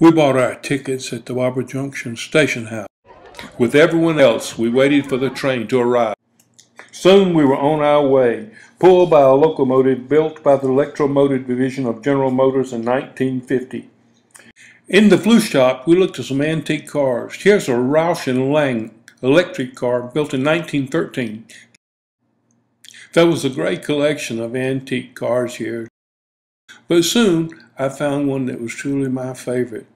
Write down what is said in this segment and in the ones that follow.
We bought our tickets at the Barber Junction station house. With everyone else, we waited for the train to arrive. Soon we were on our way, pulled by a locomotive built by the Electromotive Division of General Motors in 1950. In the flue shop, we looked at some antique cars. Here's a Roush and Lang electric car built in 1913. There was a great collection of antique cars here, but soon I found one that was truly my favorite.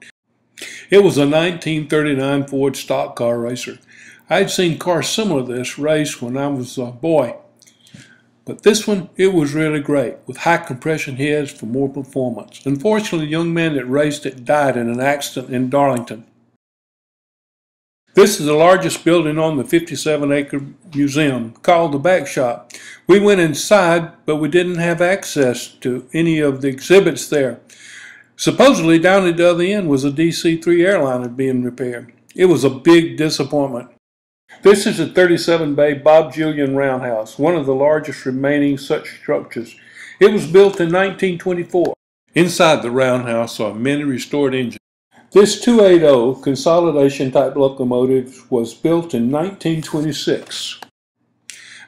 It was a 1939 Ford stock car racer. I'd seen cars similar to this race when I was a boy, but this one, it was really great, with high compression heads for more performance. Unfortunately, the young man that raced it died in an accident in Darlington. This is the largest building on the 57-acre museum, called the Back Shop. We went inside, but we didn't have access to any of the exhibits there. Supposedly, down at the other end was a DC-3 airliner being repaired. It was a big disappointment. This is the 37-bay Bob Julian Roundhouse, one of the largest remaining such structures. It was built in 1924. Inside the roundhouse are many restored engines. This 280 consolidation type locomotive was built in 1926.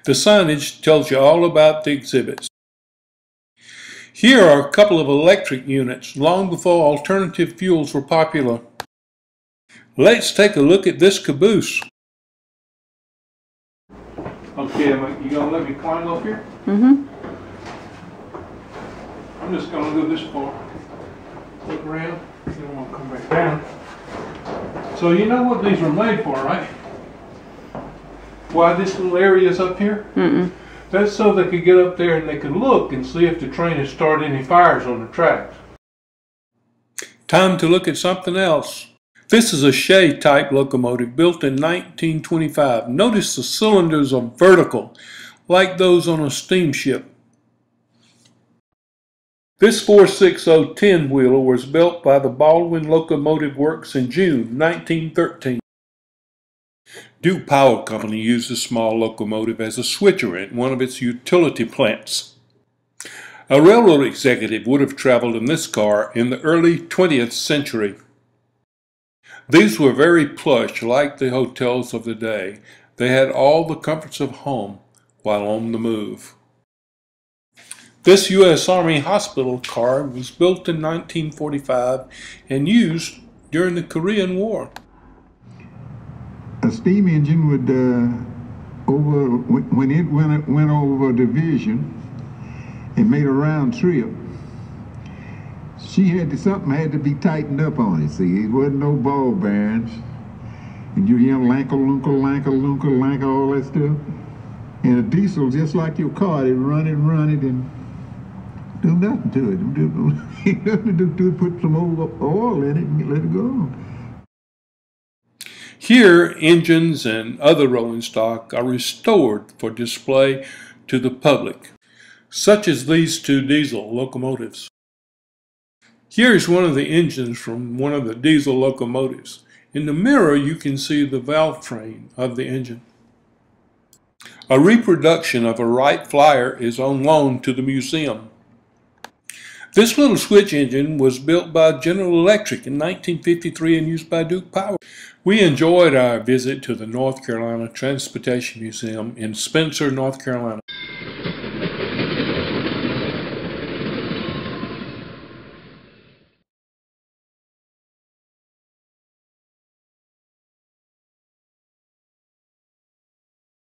The signage tells you all about the exhibits. Here are a couple of electric units, long before alternative fuels were popular. Let's take a look at this caboose. Okay, you gonna let me climb up here? Mm-hmm. I'm just gonna go this far. Look around. Then I'm gonna come back down. So you know what these are made for, right? Why this little area is up here? Mm-mm. That's so they could get up there and they could look and see if the train has started any fires on the tracks. Time to look at something else. This is a Shay type locomotive built in 1925. Notice the cylinders are vertical, like those on a steamship. This 460 10-wheeler was built by the Baldwin Locomotive Works in June 1913. Duke Power Company used this small locomotive as a switcher in one of its utility plants. A railroad executive would have traveled in this car in the early 20th century. These were very plush, like the hotels of the day. They had all the comforts of home while on the move. This U.S. Army hospital car was built in 1945 and used during the Korean War. A steam engine would, when it went over a division and made a round trip, something had to be tightened up on it. See, it wasn't no ball bearings, and you hear lankle, lunker, all that stuff. And a diesel, just like your car, they run it, and do nothing to it. Nothing to do, put some oil in it and let it go. Here, engines and other rolling stock are restored for display to the public, such as these two diesel locomotives. Here is one of the engines from one of the diesel locomotives. In the mirror, you can see the valve train of the engine. A reproduction of a Wright Flyer is on loan to the museum. This little switch engine was built by General Electric in 1953 and used by Duke Power. We enjoyed our visit to the North Carolina Transportation Museum in Spencer, North Carolina.